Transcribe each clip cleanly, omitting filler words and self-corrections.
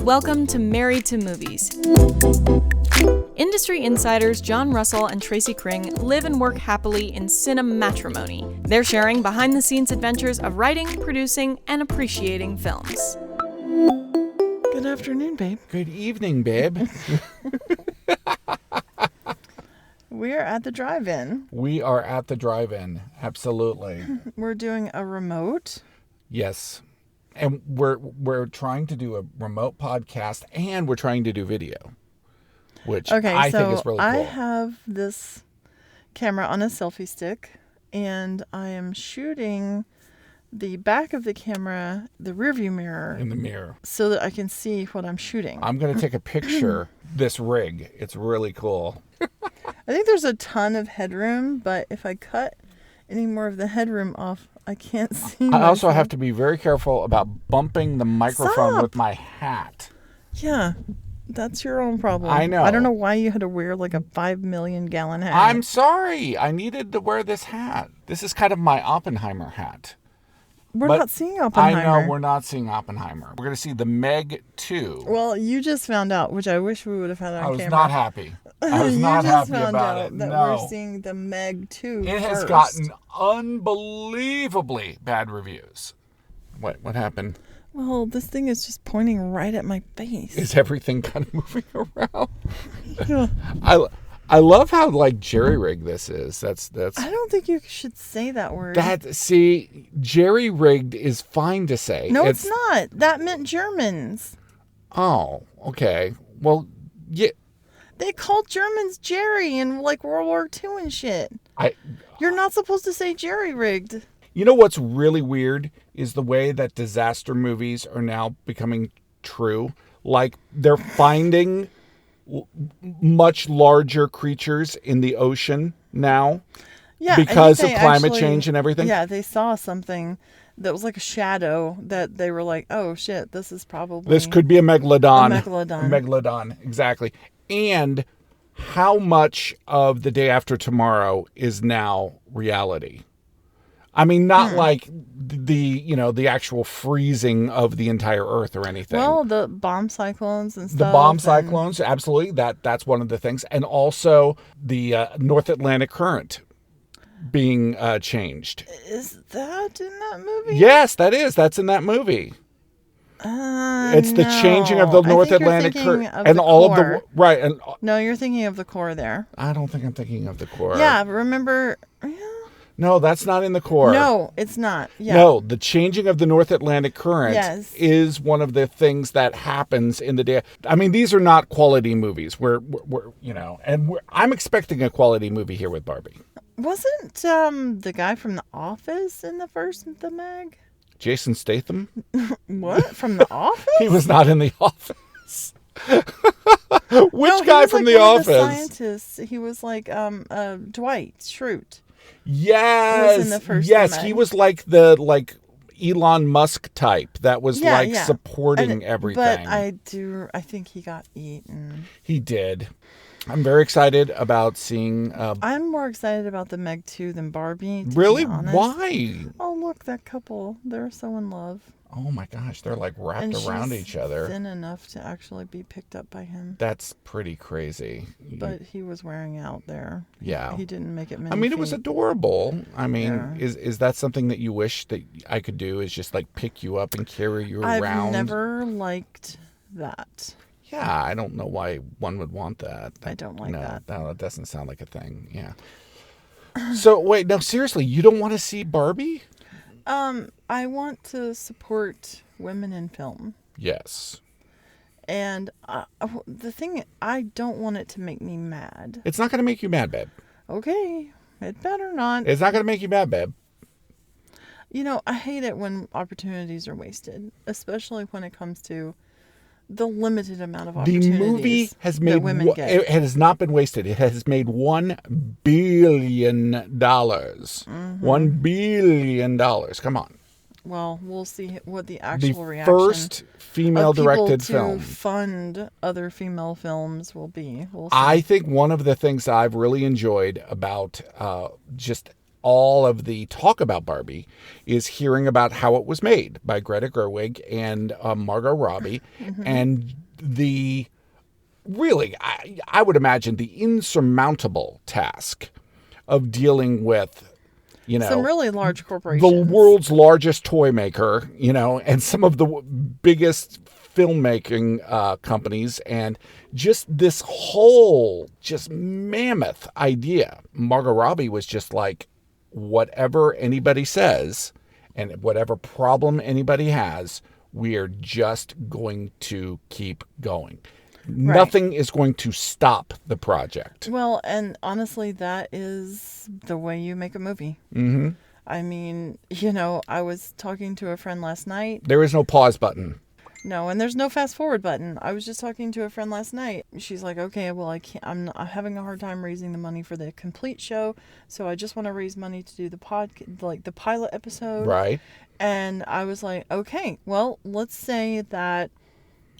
Welcome to Married to Movies. Industry insiders John Russell and Tracy Kring live and work happily in cinematrimony. They're sharing behind-the-scenes adventures of writing, producing, and appreciating films. Good afternoon, babe. Good evening, babe. We're at the drive-in. We are at the drive-in. Absolutely. We're doing a remote. Yes. And we're trying to do a remote podcast, and we're trying to do video, which I think is really cool. I have this camera on a selfie stick, and I am shooting the back of the camera, the rearview mirror. In the mirror. So that I can see what I'm shooting. I'm going to take a picture. This rig. It's really cool. I think there's a ton of headroom, but if I cut any more of the headroom off, I can't see. I also have to be very careful about bumping the microphone with my hat. Yeah, that's your own problem. I know. I don't know why you had to wear like a 5 million gallon hat. I'm sorry. I needed to wear this hat. This is kind of my Oppenheimer hat. We're not seeing Oppenheimer. I know we're not seeing Oppenheimer. We're going to see the Meg 2. Well, you just found out, which I wish we would have had on camera. I was not happy. I was not happy about it. You just found out that no. we're seeing the Meg 2 It has first. gotten unbelievably bad reviews. What happened? Well, this thing is just pointing right at my face. Is everything kind of moving around? Yeah. I love how jerry-rigged this is. That's. I don't think you should say that word. Jerry-rigged is fine to say. No, it's not. That meant Germans. Oh, okay. Well, yeah. They called Germans Jerry in World War II and shit. You're not supposed to say jerry-rigged. You know what's really weird is the way that disaster movies are now becoming true. They're finding much larger creatures in the ocean now. Yeah, because of climate change and everything. Yeah, they saw something that was like a shadow that they were like, oh shit, this could be a megalodon. A megalodon, exactly. And how much of The Day After Tomorrow is now reality? I mean, not like the actual freezing of the entire Earth or anything. Well, the bomb cyclones and stuff. The bomb cyclones, absolutely. That's one of the things. And also the North Atlantic Current being changed. Is that in that movie? Yes, that is. That's in that movie. It's the changing of the North Atlantic Current and all core. of the right. And no, you're thinking of the core there. I don't think I'm thinking of the core. Yeah, remember? No, that's not in the core. No, it's not. Yeah. No, the changing of the North Atlantic Current is one of the things that happens in the day. I mean, these are not quality movies. I'm expecting a quality movie here with Barbie. Wasn't the guy from The Office in the Meg? Jason Statham? What? From The Office? He was not in The Office. Which guy from The Office? The scientist. He was like Dwight Schrute. Yes. He was in the first yes, he was like the Elon Musk type that was supporting everything. But I think he got eaten. He did. I'm very excited about seeing... I'm more excited about the Meg 2 than Barbie, to really? be honest. Why? Oh, look, that couple. They're so in love. Oh my gosh, they're wrapped around each other. Thin enough to actually be picked up by him. That's pretty crazy. But he was wearing out there. Yeah. He didn't make it many it was adorable. I mean, Yeah. is that something that you wish that I could do, is just pick you up and carry you around? I've never liked that. Yeah, I don't know why one would want that. I don't like that. No, it doesn't sound like a thing. Yeah. So, wait, no, seriously, you don't want to see Barbie? I want to support women in film. Yes. And the thing, I don't want it to make me mad. It's not going to make you mad, babe. Okay, it better not. It's not going to make you mad, babe. I hate it when opportunities are wasted, especially when it comes to the limited amount of opportunities the movie has made that women get. It has not been wasted. It has made $1 billion. $1 billion. Come on. Well, we'll see what the actual reaction. The first female-directed film. To fund other female films will be. We'll see. I think one of the things I've really enjoyed about just all of the talk about Barbie is hearing about how it was made by Greta Gerwig and Margot Robbie, and the really, I would imagine the insurmountable task of dealing with, some really large the corporations. world's largest toy maker, and some of the biggest filmmaking companies, and just this whole just mammoth idea. Margot Robbie was just like, whatever anybody says and whatever problem anybody has, we are just going to keep going. Right. Nothing is going to stop the project. Well, and honestly, that is the way you make a movie. Mm-hmm. I mean, I was talking to a friend last night. There is no pause button. No, and there's no fast forward button. I was just talking to a friend last night. She's like, okay, well, I'm having a hard time raising the money for the complete show. So I just want to raise money to do the the pilot episode. Right. And I was like, okay, well, let's say that,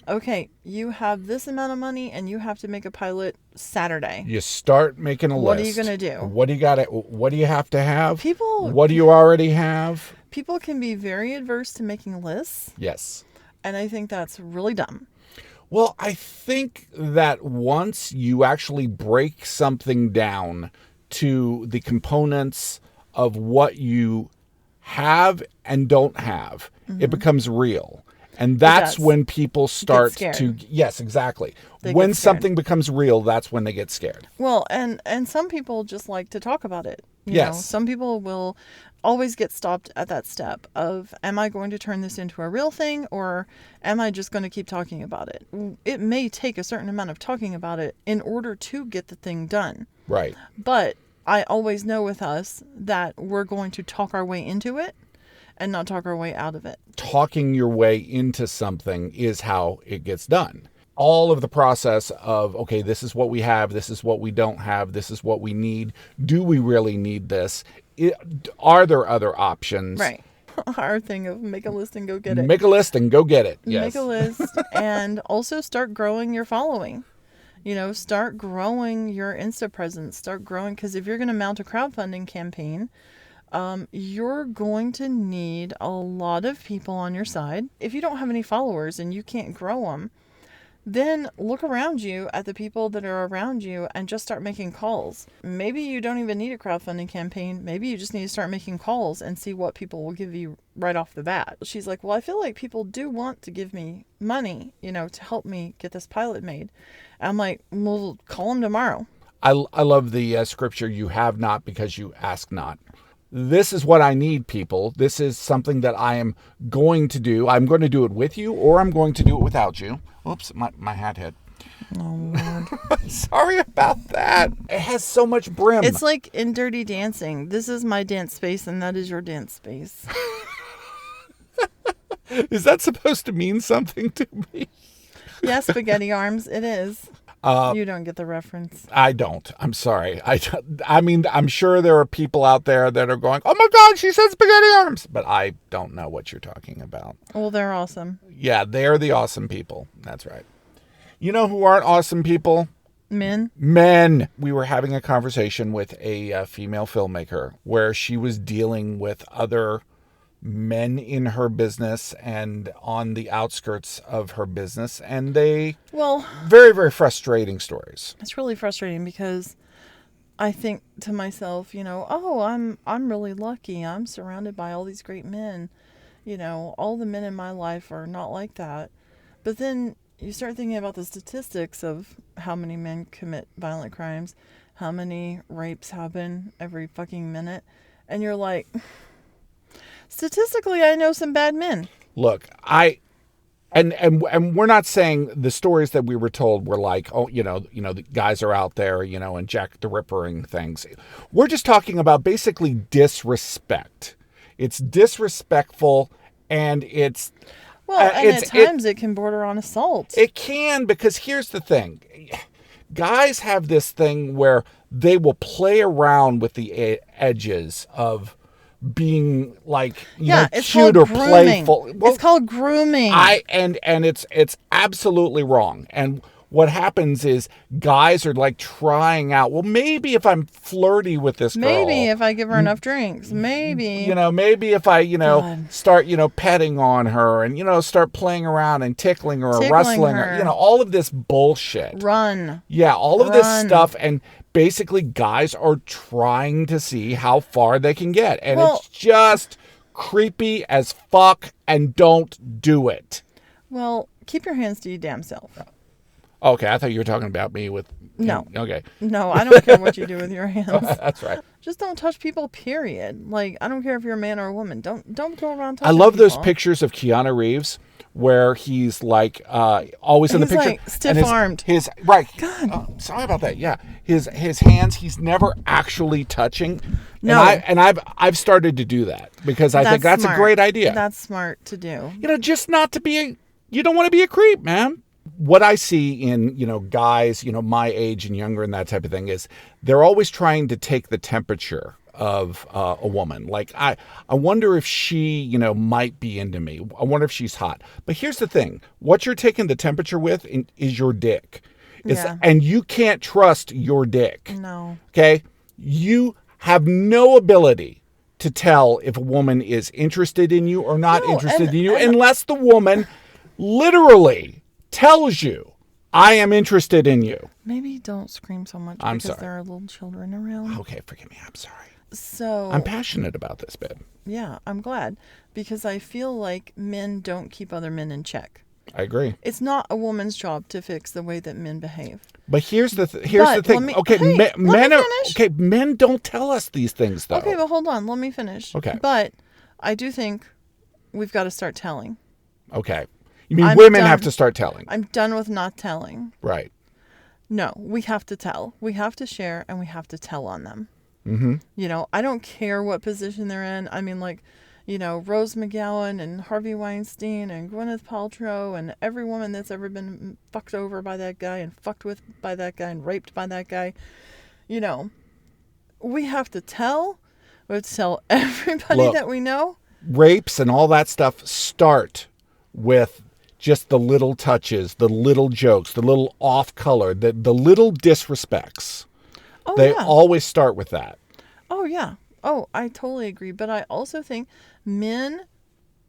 okay, you have this amount of money and you have to make a pilot Saturday. You start making a list. What are you going to do? What do you have to have? People. What do you already have? People can be very adverse to making lists. Yes. And I think that's really dumb. Well, I think that once you actually break something down to the components of what you have and don't have, it becomes real. And that's when people start to... Yes, exactly. When something becomes real, that's when they get scared. Well, and some people just like to talk about it. You Yes. know, some people will always get stopped at that step of, am I going to turn this into a real thing, or am I just going to keep talking about it? It may take a certain amount of talking about it in order to get the thing done. Right. But I always know with us that we're going to talk our way into it and not talk our way out of it. Talking your way into something is how it gets done. All of the process of, okay, this is what we have, this is what we don't have, this is what we need. Do we really need this? Are there other options? Right. Our thing of make a list and go get it. Make a list and go get it. Yes. Make a list and also start growing your following. Start growing your Insta presence. Start growing, because if you're going to mount a crowdfunding campaign, you're going to need a lot of people on your side. If you don't have any followers and you can't grow them, then look around you at the people that are around you and just start making calls. Maybe you don't even need a crowdfunding campaign. Maybe you just need to start making calls and see what people will give you right off the bat. She's like, well, I feel like people do want to give me money, to help me get this pilot made. I'm like, well, call them tomorrow. I love the scripture, you have not because you ask not. This is what I need, people. This is something that I am going to do. I'm going to do it with you, or I'm going to do it without you. Oops, my hat hit. Oh, Lord. Sorry about that. It has so much brim. It's like in Dirty Dancing. This is my dance space, and that is your dance space. Is that supposed to mean something to me? Yeah, spaghetti arms. It is. You don't get the reference. I don't. I'm sorry. I mean, I'm sure there are people out there that are going, oh my God, she said spaghetti arms. But I don't know what you're talking about. Well, they're awesome. Yeah, they're the awesome people. That's right. You know who aren't awesome people? Men. We were having a conversation with a female filmmaker where she was dealing with other men in her business and on the outskirts of her business, and very, very frustrating stories. It's really frustrating because I think to myself, I'm really lucky. I'm surrounded by all these great men. All the men in my life are not like that. But then you start thinking about the statistics of how many men commit violent crimes, how many rapes happen every fucking minute, and you're like, statistically, I know some bad men. Look, and we're not saying the stories that we were told were like, oh, the guys are out there, and Jack the Rippering things. We're just talking about basically disrespect. It's disrespectful, and it's... Well, and at times it can border on assault. It can, because here's the thing. Guys have this thing where they will play around with the edges of being like cute or playful. Well, it's called grooming. And it's absolutely wrong. And what happens is guys are like trying out, well, maybe if I'm flirty with this girl. Maybe if I give her enough drinks. Maybe. Maybe if I, God. start, petting on her and, start playing around and tickling her or Tickling wrestling her. her. All of this bullshit. Run. Yeah, all of this Run. stuff. And basically guys are trying to see how far they can get. And it's just creepy as fuck, and don't do it. Well, keep your hands to your damn self. Okay, I thought you were talking about me with... No. Okay. No, I don't care what you do with your hands. That's right. Just don't touch people, period. Like, I don't care if you're a man or a woman. Don't go around touching I love those people. pictures of Keanu Reeves where he's like always in the He's picture. like stiff-armed. His right. God. Sorry about that. Yeah. His hands, he's never actually touching. No. And I've started to do that because I think that's smart. a great idea. That's smart to do. Just not to be you don't want to be a creep, man. What I see in, guys, my age and younger and that type of thing is they're always trying to take the temperature of a woman. Like, I wonder if she, might be into me. I wonder if she's hot. But here's the thing. What you're taking the temperature with is your dick. Yeah. And you can't trust your dick. No. Okay? You have no ability to tell if a woman is interested in you or not interested in you unless the woman literally tells you, I am interested in you. Maybe don't scream so much I'm because sorry. there are little children around. Okay, forgive me. I'm sorry. So I'm passionate about this, babe. yeah, I'm glad because I feel like men don't keep other men in check. I agree. It's not a woman's job to fix the way that men behave. But here's the thing. Men don't tell us these things though. Okay, but hold on. Let me finish. Okay. But I do think we've got to start telling. Okay. You mean women have to start telling? I'm done with not telling. Right. No, we have to tell. We have to share and we have to tell on them. Mm-hmm. I don't care what position they're in. I mean, like, Rose McGowan and Harvey Weinstein and Gwyneth Paltrow and every woman that's ever been fucked over by that guy and fucked with by that guy and raped by that guy. We have to tell. We have to tell everybody that we know. Rapes and all that stuff start with just the little touches, the little jokes, the little off color, the little disrespects. Oh, they yeah. always start with that. Oh, yeah. Oh, I totally agree. But I also think the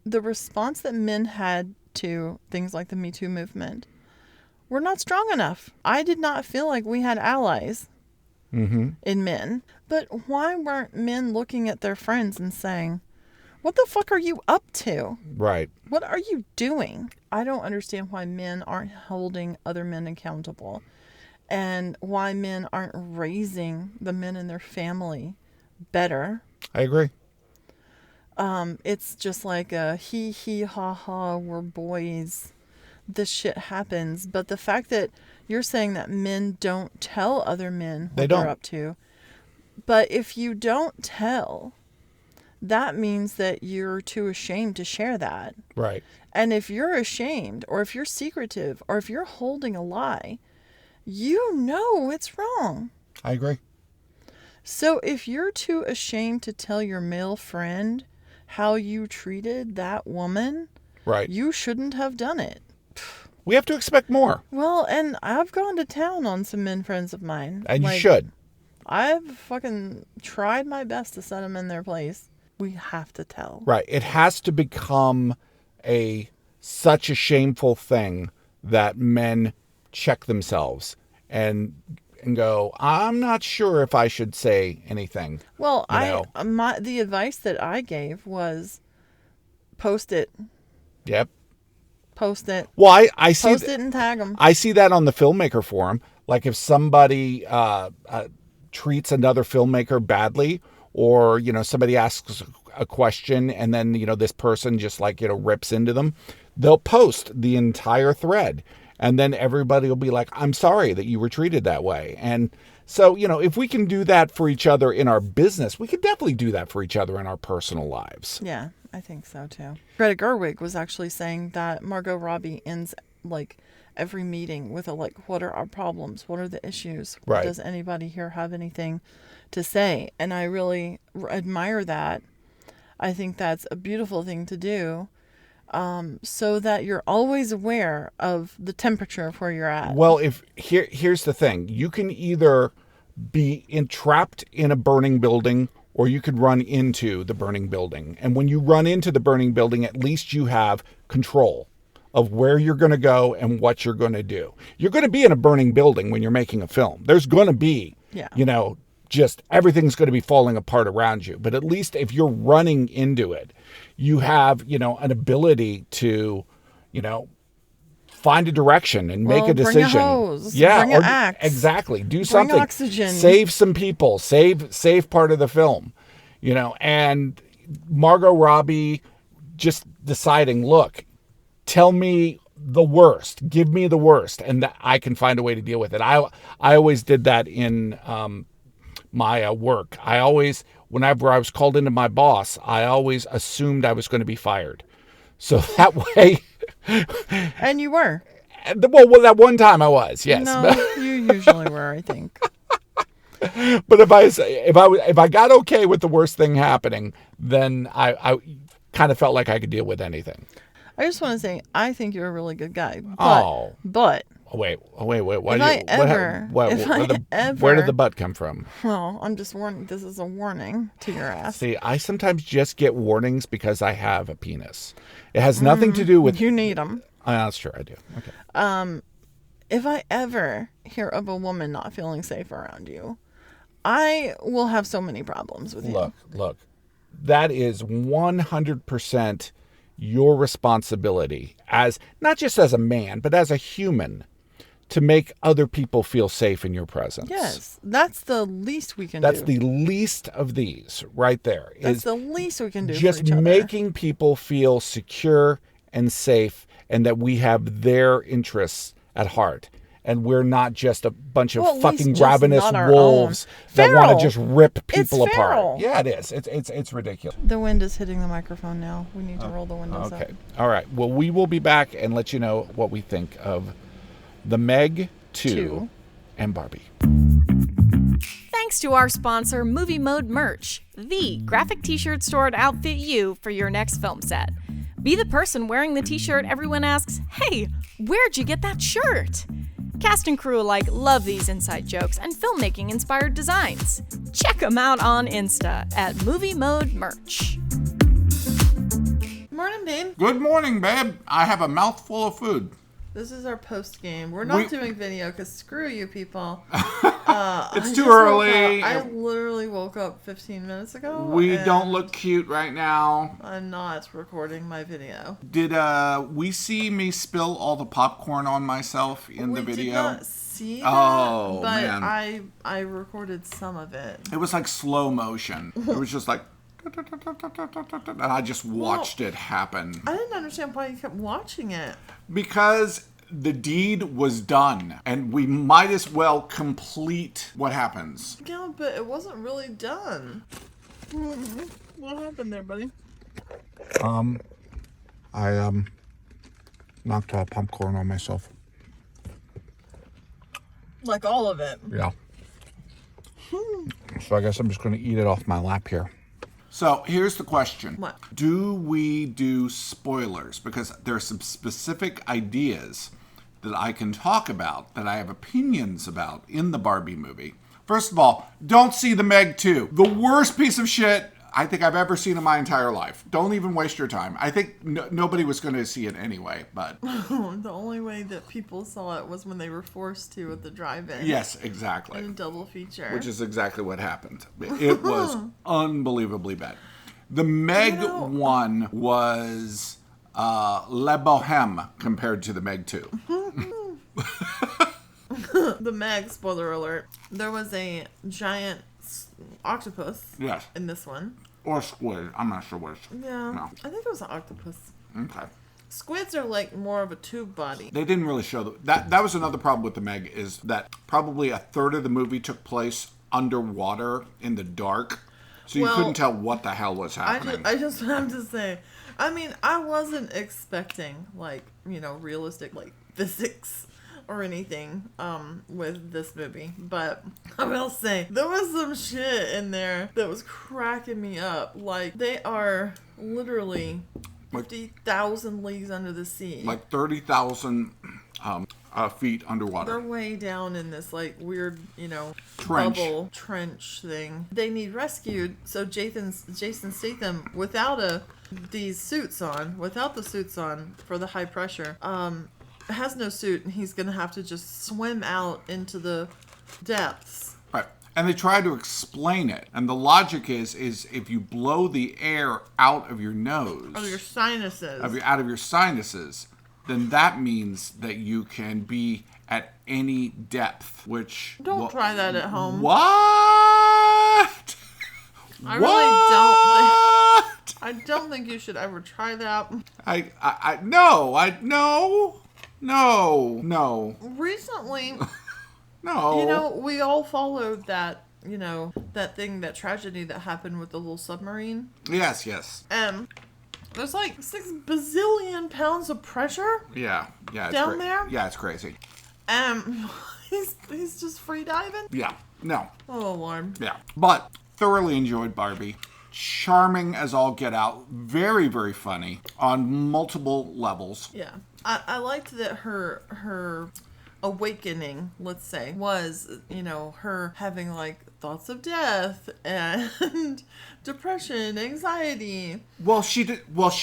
response that men had to things like the Me Too movement were not strong enough. I did not feel like we had allies in men. But why weren't men looking at their friends and saying, what the fuck are you up to? Right. What are you doing? I don't understand why men aren't holding other men accountable and why men aren't raising the men in their family better. I agree. It's just like a he, ha, ha, we're boys. This shit happens. But the fact that you're saying that men don't tell other men what they're up to. But if you don't tell, that means that you're too ashamed to share that. Right. And if you're ashamed or if you're secretive or if you're holding a lie, it's wrong. I agree. So if you're too ashamed to tell your male friend how you treated that woman, right, you shouldn't have done it. We have to expect more. Well, and I've gone to town on some men friends of mine. And you should. I've fucking tried my best to set them in their place. We have to tell. Right. It has to become such a shameful thing that men check themselves and go, I'm not sure if I should say anything. Well, the advice that I gave was post it. Yep. Post it. Well, I see post it and tag them. I see that on the filmmaker forum. Like if somebody treats another filmmaker badly, or somebody asks a question and then this person just rips into them, they'll post the entire thread. And then everybody will be like, I'm sorry that you were treated that way. And so, if we can do that for each other in our business, we could definitely do that for each other in our personal lives. Yeah, I think so too. Greta Gerwig was actually saying that Margot Robbie ends every meeting with what are our problems? What are the issues? Right. Does anybody here have anything to say? And I really admire that. I think that's a beautiful thing to do. so that you're always aware of the temperature of where you're at. Well, here's the thing. You can either be entrapped in a burning building, or you could run into the burning building. And when you run into the burning building, at least you have control of where you're going to go and what you're going to do. You're going to be in a burning building when you're making a film. There's going to be, just everything's going to be falling apart around you. But at least if you're running into it, you have, an ability to, find a direction and make a decision. Bring a hose. Yeah, bring an axe. Exactly. Do something. Oxygen. Save some people. Save part of the film. And Margot Robbie just deciding, look, tell me the worst. Give me the worst, and that I can find a way to deal with it. I always did that in my work. Whenever I was called into my boss, I always assumed I was going to be fired. So that way... And you were. Well, that one time I was, yes. No, you usually were, I think. But if I got okay with the worst thing happening, then I kind of felt like I could deal with anything. I just want to say, I think you're a really good guy. But wait. Where did the butt come from? Well, I'm just warning. This is a warning to your ass. See, I sometimes just get warnings because I have a penis. It has nothing to do with... You need them. That's true, I do. Okay. If I ever hear of a woman not feeling safe around you, I will have so many problems with you. Look. That is 100% your responsibility, as not just as a man, but as a human, to make other people feel safe in your presence. Yes, that's the least we can do. That's the least of these right there. That's the least we can do just for each other. making people feel secure and safe, and that we have their interests at heart. And we're not just a bunch of fucking ravenous wolves that want to just rip people apart. Yeah, it is. It's ridiculous. The wind is hitting the microphone now. We need to roll the windows up. Okay. All right. Well, we will be back and let you know what we think of The Meg 2 and Barbie. Thanks to our sponsor, Movie Mode Merch, the graphic t-shirt store to outfit you for your next film set. Be the person wearing the t-shirt everyone asks, "Hey, where'd you get that shirt?" Cast and crew alike love these inside jokes and filmmaking-inspired designs. Check them out on Insta at Movie Mode Merch. Morning, babe. Good morning, babe. I have a mouthful of food. This is our post game. We're not doing video because screw you people. It's too early. I literally woke up 15 minutes ago. We don't look cute right now. I'm not recording my video. Did we see me spill all the popcorn on myself in the video? We did not see that, but man. I recorded some of it. It was like slow motion. It was just like... And I just watched it happen. I didn't understand why you kept watching it. Because the deed was done, and we might as well complete what happens. Yeah, but it wasn't really done. What happened there, buddy? I knocked all popcorn on myself. Like all of it? Yeah. So I guess I'm just going to eat it off my lap here. So here's the question. What? Do we do spoilers? Because there are some specific ideas that I can talk about, that I have opinions about in the Barbie movie. First of all, don't see The Meg 2. The worst piece of shit I think I've ever seen in my entire life. Don't even waste your time. I think nobody was going to see it anyway, but... The only way that people saw it was when they were forced to at the drive-in. Yes, exactly. In a double feature. Which is exactly what happened. It was unbelievably bad. The Meg 1 was Le Bohème compared to the Meg 2. The Meg, spoiler alert, there was a giant octopus in this one. Or squid. I'm not sure which. Yeah. No. I think it was an octopus. Okay. Squids are like more of a tube body. They didn't really show that was another problem with the Meg, is that probably a third of the movie took place underwater in the dark. So you couldn't tell what the hell was happening. I just have to say, I mean, I wasn't expecting realistic physics or anything with this movie, but I will say there was some shit in there that was cracking me up. Like, they are literally 50,000 leagues under the sea. Like 30,000 feet underwater. They're way down in this like weird, Trench. bubble trench thing. They need rescued. So Jason Statham, without the suits on for the high pressure, has no suit, and he's gonna have to just swim out into the depths. Right. And they try to explain it. And the logic is if you blow the air out of your nose, Of your sinuses. out of your sinuses, then that means that you can be at any depth, which... Don't try that at home. What? I don't think you should ever try that. No. Recently, No. we all followed that, that tragedy that happened with the little submarine. Yes. There's like 6 bazillion pounds of pressure. Yeah. It's down there. Yeah, it's crazy. He's just free diving. Yeah. No. Oh Lord. Yeah. But thoroughly enjoyed Barbie. Charming as all get out. Very, very funny on multiple levels. Yeah. I liked that her awakening, let's say, was, her having like thoughts of death and depression, anxiety. Well, she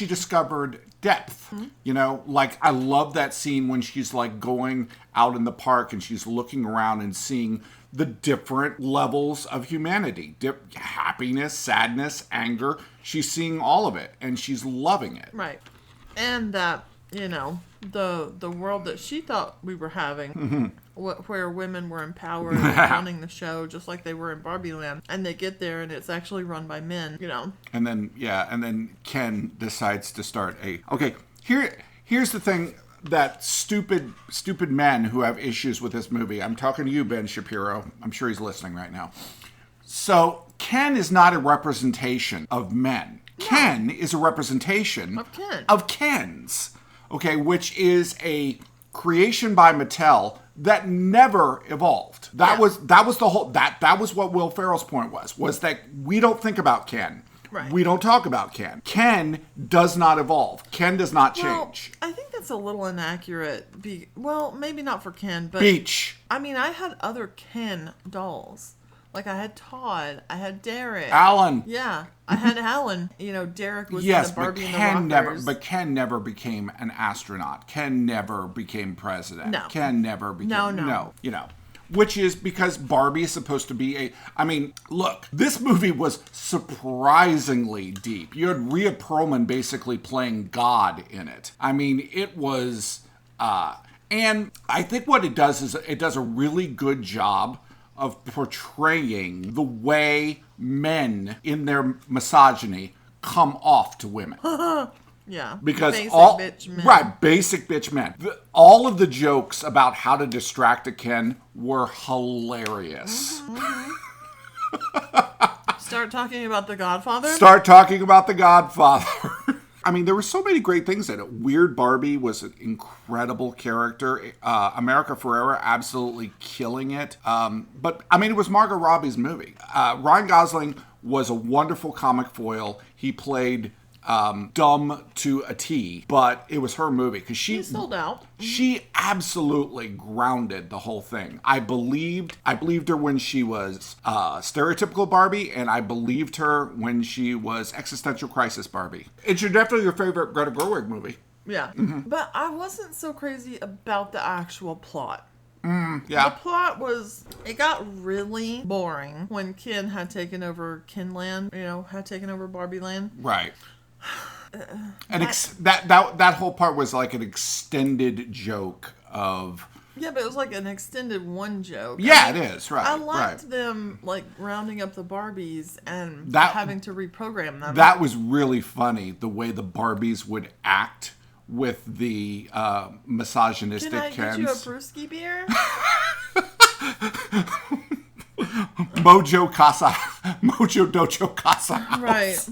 discovered depth. Mm-hmm. Like I love that scene when she's like going out in the park and she's looking around and seeing the different levels of humanity, happiness, sadness, anger. She's seeing all of it and she's loving it. Right. And that, the world that she thought we were having, where women were empowered and running the show just like they were in Barbie Land, and they get there and it's actually run by men, And then Ken decides to start here's the thing that stupid men who have issues with this movie. I'm talking to you, Ben Shapiro. I'm sure he's listening right now. So Ken is not a representation of men. No. Ken is a representation of Kens. Okay, which is a creation by Mattel that never evolved. That was the whole that was what Will Ferrell's point was that we don't think about Ken. Right. We don't talk about Ken. Ken does not evolve. Ken does not change. Well, I think that's a little inaccurate. Well, maybe not for Ken, but Beach. I mean, I had other Ken dolls. Like I had Todd, I had Derek, Alan. Yeah, I had Alan. Derek was in the Barbie and the Rockers. But Ken never became an astronaut. Ken never became president. No. Ken never became... No. Which is because Barbie is supposed to be look, this movie was surprisingly deep. You had Rhea Perlman basically playing God in it. I mean, it was... and I think what it does is it does a really good job of portraying the way men in their misogyny come off to women. Yeah. Because basic bitch men. Right, basic bitch men. All of the jokes about how to distract a Ken were hilarious. Mm-hmm. Start talking about The Godfather? I mean, there were so many great things in it. Weird Barbie was an incredible character. America Ferrera absolutely killing it. But, I mean, it was Margot Robbie's movie. Ryan Gosling was a wonderful comic foil. He played dumb to a T, but it was her movie. Because she sold out. She absolutely grounded the whole thing. I believed her when she was stereotypical Barbie, and I believed her when she was existential crisis Barbie. It's definitely your favorite Greta Gerwig movie. Yeah. Mm-hmm. But I wasn't so crazy about the actual plot. Yeah. The plot it got really boring when Ken had taken over Kenland, had taken over Barbie Land. Right. And that whole part was like an extended joke of... Yeah, but it was like an extended one joke. Yeah, it is, right. I liked them, like, rounding up the Barbies and having to reprogram them. That was really funny, the way the Barbies would act with the misogynistic Kens. Can I get you a brewski beer? Mojo Dojo Casa House. Right.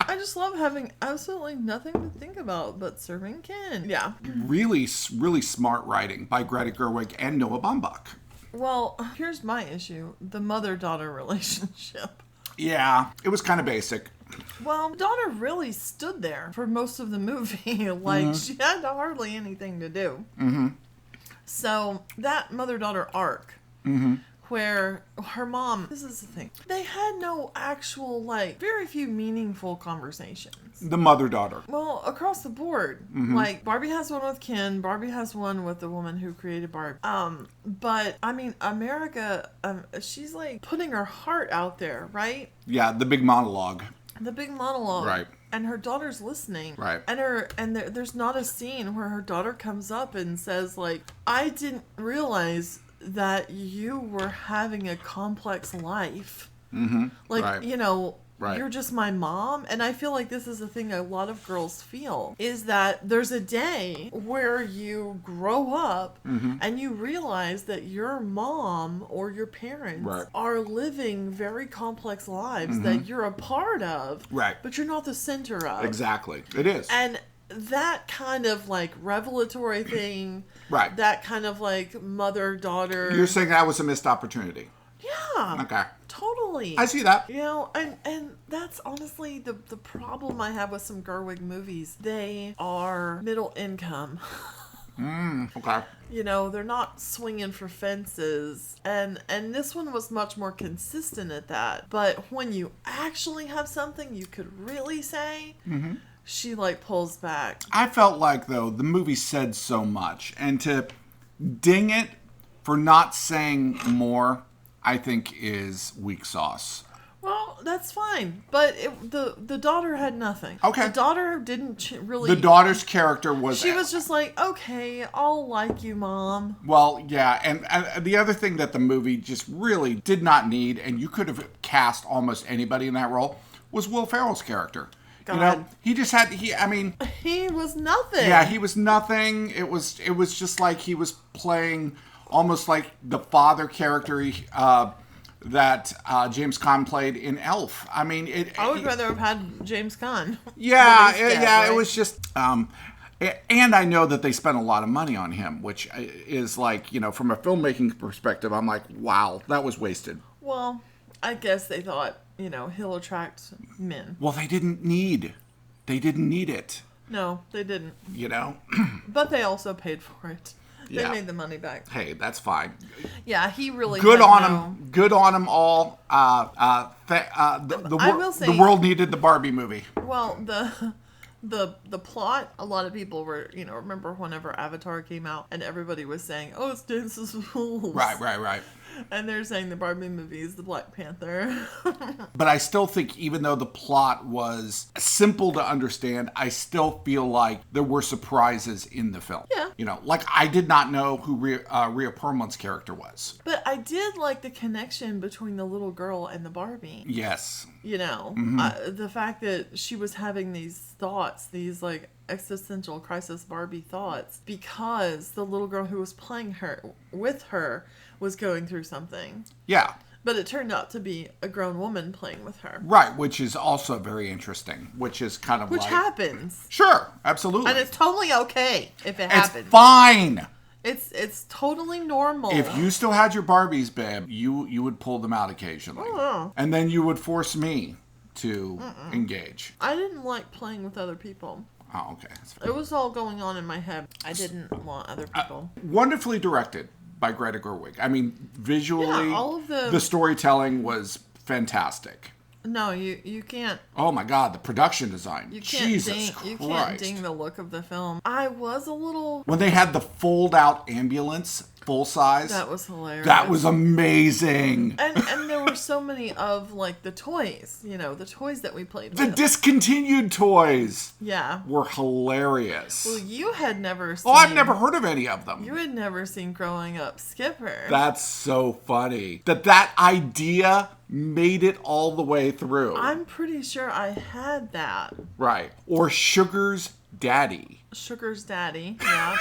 I just love having absolutely nothing to think about but serving Ken. Yeah. Really, really smart writing by Greta Gerwig and Noah Baumbach. Well, here's my issue. The mother-daughter relationship. Yeah, it was kind of basic. Well, the daughter really stood there for most of the movie. Like, she had hardly anything to do. So, that mother-daughter arc, where her mom, this is the thing, they had no actual, like, very few meaningful conversations. The mother-daughter. Well, across the board. Like, Barbie has one with Ken, Barbie has one with the woman who created Barbie. But, I mean, America, she's, like, putting her heart out there, right? Yeah, the big monologue. The big monologue. Right. And her daughter's listening. Right. And there's not a scene where her daughter comes up and says, like, I didn't realize that you were having a complex life. Like, Right. you know, Right. you're just my mom. And I feel like this is the thing a lot of girls feel, is that there's a day where you grow up and you realize that your mom or your parents Right. are living very complex lives that you're a part of, Right. but you're not the center of. Exactly. It is. And that kind of like revelatory thing, Right. that kind of like mother-daughter. You're saying that was a missed opportunity. Yeah. Okay. Totally. I see that. You know, and that's honestly the problem I have with some Gerwig movies. They are middle income. Okay. You know, they're not swinging for fences. And this one was much more consistent at that. But when you actually have something you could really say, she like pulls back. I felt like, though, the movie said so much. And to ding it for not saying more, I think, is weak sauce. Well, that's fine. But the daughter had nothing. Okay. The daughter didn't really... The daughter's character was... She was just like, okay, I'll like you, Mom. Well, yeah, and the other thing that the movie just really did not need, and you could have cast almost anybody in that role, was Will Ferrell's character. God. You know, he just had... He was nothing. Yeah, he was nothing. It was just like he was playing almost like the father character that James Caan played in Elf. I mean, I would rather have had James Caan. Yeah, Dead, yeah, right? it was just... and I know that they spent a lot of money on him, which is like, you know, from a filmmaking perspective, I'm like, wow, that was wasted. Well, I guess they thought, you know, he'll attract men. Well, they didn't need it, No, they didn't. you know? But they also paid for it. They Yeah. made the money back. Hey, that's fine. Yeah, he really Good had on no- him. Good on them all. I will say- the world needed the Barbie movie. Well, the plot, a lot of people were, you know, remember whenever Avatar came out and everybody was saying, oh, it's Dances with Wolves. Right. And they're saying the Barbie movie is the Black Panther. But I still think, even though the plot was simple to understand, I still feel like there were surprises in the film. Yeah. You know, like I did not know who Rhea Perlman's character was. But I did like the connection between the little girl and the Barbie. Yes. You know, the fact that she was having these thoughts, these like existential crisis Barbie thoughts, because the little girl who was playing with her was going through something. Yeah. But it turned out to be a grown woman playing with her. Right, which is also very interesting, which is kind of Which like... happens. Sure, absolutely. And it's totally okay if it It's happens. fine. It's totally normal. If you still had your Barbies, babe, you would pull them out occasionally. Oh. And then you would force me to engage. I didn't like playing with other people. Oh, okay. That's fair. It was all going on in my head. I didn't want other people. Wonderfully directed by Greta Gerwig. I mean, visually, Yeah, all of the storytelling was fantastic. No, you can't. Oh my God, the production design. You can't Jesus ding. Christ. You can't ding the look of the film. I was a little. When they had the fold-out ambulance, full size, That was hilarious. that was amazing. And there were so many of like the toys. You know, the toys that we played The with. discontinued toys Yeah. were hilarious. Well, you had never seen. Oh, I've never heard of any of them. You had never seen Growing Up Skipper. That's so funny. That idea made it all the way through. I'm pretty sure I had that. Right. Or Sugar's daddy. Sugar's daddy. Yeah.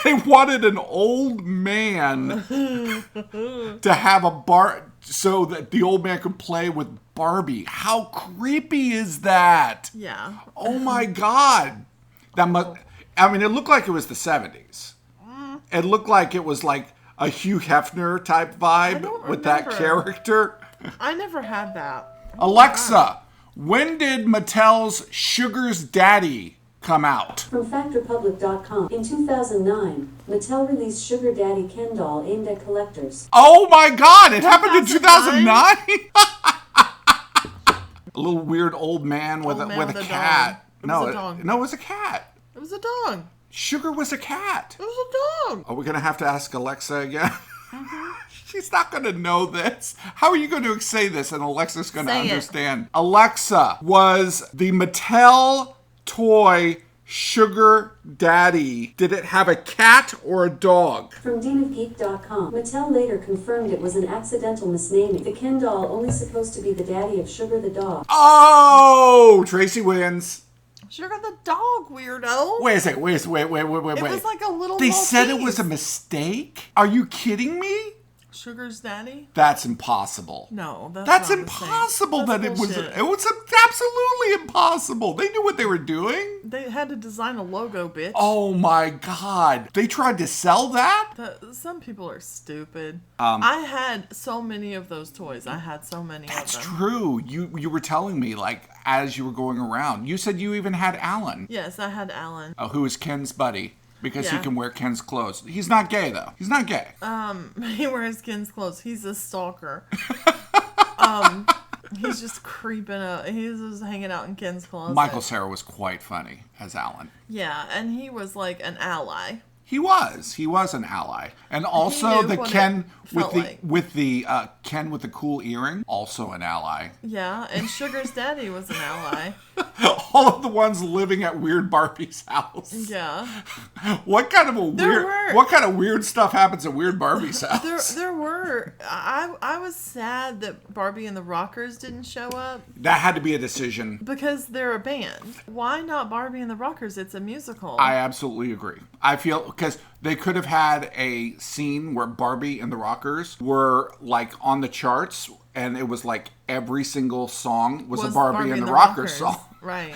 They wanted an old man to have a bar so that the old man could play with Barbie. How creepy is that? Yeah. Oh my God. I mean, it looked like it was the 70s. It looked like it was like a Hugh Hefner type vibe don't with that remember. character. I never had that. Alexa, When did Mattel's Sugar's Daddy come out? From FactRepublic.com. In 2009, Mattel released Sugar Daddy Ken doll aimed at collectors. Oh my God, it happened in 2009? A little weird old man with a cat. It was a dog. No, it was a cat. It was a dog. Sugar was a cat. It was a dog. Are we going to have to ask Alexa again? She's not going to know this. How are you going to say this and Alexa's going to understand? Alexa, was the Mattel toy Sugar Daddy, did it have a cat or a dog? From DeanofGeek.com. Mattel later confirmed it was an accidental misnaming. The Ken doll only supposed to be the daddy of Sugar the dog. Oh, Tracy wins. Sugar the dog, weirdo. Wait a second. Wait. It was like a little They Maltese. said it was a mistake? Are you kidding me? Sugar's daddy? That's impossible. No, That's not impossible That's that it bullshit. was absolutely impossible. They knew what they were doing. They had to design a logo, bitch. Oh my God. They tried to sell that? Some people are stupid. I had so many of those toys. I had so many of them. That's true. You were telling me, like, as you were going around. You said you even had Alan. Yes, I had Alan. Who is Ken's buddy. Because he Yeah. can wear Ken's clothes. He's not gay, though. He's not gay. He wears Ken's clothes. He's a stalker. He's just creeping up. He's just hanging out in Ken's closet. Michael Cera was quite funny as Alan. Yeah, and he was like an ally. He was an ally, and also knew the what Ken it with felt the like. with the Ken with the cool earring, also an ally. Yeah, and Sugar's daddy was an ally. All of the ones living at Weird Barbie's house. Yeah. What kind of what kind of weird stuff happens at Weird Barbie's house? There were. I was sad that Barbie and the Rockers didn't show up That had to be a decision. because they're a band. Why not Barbie and the Rockers? It's a musical. I absolutely agree. I feel because they could have had a scene where Barbie and the Rockers were like on the charts, and it was like every single song was a Barbie and the Rockers song. Right.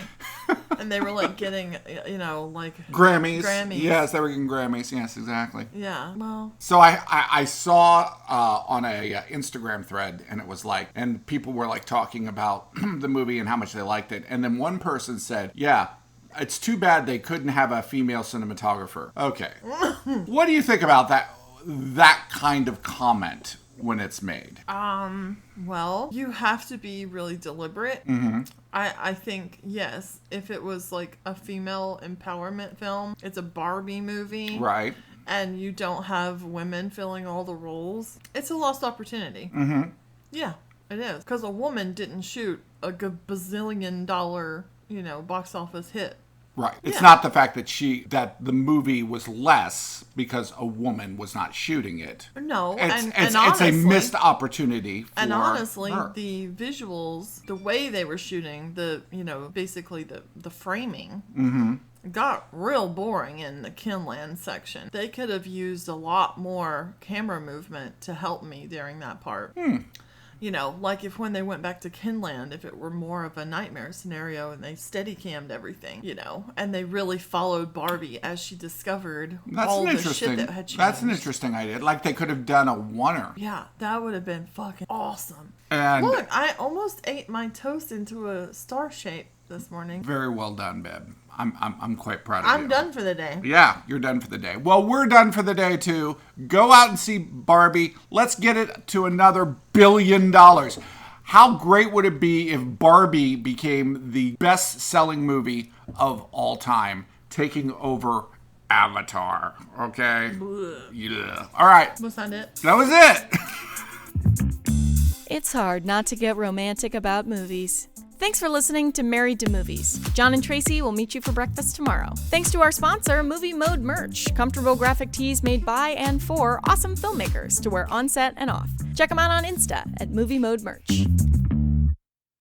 And they were like getting, like Grammys. Grammys. Yes, they were getting Grammys. Yes, exactly. Yeah. Well, So I saw on a Instagram thread, and it was like, and people were like talking about the movie and how much they liked it. And then one person said, yeah, it's too bad they couldn't have a female cinematographer. Okay. What do you think about that kind of comment when it's made? well, you have to be really deliberate. Mm-hmm. I think, yes, if it was like a female empowerment film, it's a Barbie movie. Right. And you don't have women filling all the roles, it's a lost opportunity. Mm-hmm. Yeah, it is. Because a woman didn't shoot a gazillion dollar, box office hit. Right. It's Yeah. not the fact that the movie was less because a woman was not shooting it. No, It's and honestly, a missed opportunity for and honestly, her. the visuals, the way they were shooting, basically the framing, got real boring in the Kinland section. They could have used a lot more camera movement to help me during that part. Like if when they went back to Kinland, if it were more of a nightmare scenario and they steady-cammed everything, and they really followed Barbie as she discovered all the shit that had changed. That's an interesting idea. Like they could have done a oneer. Yeah, that would have been fucking awesome. And Look, I almost ate my toast into a star shape this morning. very well done, babe. I'm quite proud of you. I'm done for the day. Yeah, you're done for the day. Well, we're done for the day too. Go out and see Barbie. Let's get it to another $1 billion. How great would it be if Barbie became the best-selling movie of all time, taking over Avatar? Okay? Yeah. All right. Was that it? That was it. It's hard not to get romantic about movies. Thanks for listening to Married to Movies. Jon and Tracy will meet you for breakfast tomorrow. Thanks to our sponsor, Movie Mode Merch, comfortable graphic tees made by and for awesome filmmakers to wear on set and off. Check them out on Insta at Movie Mode Merch.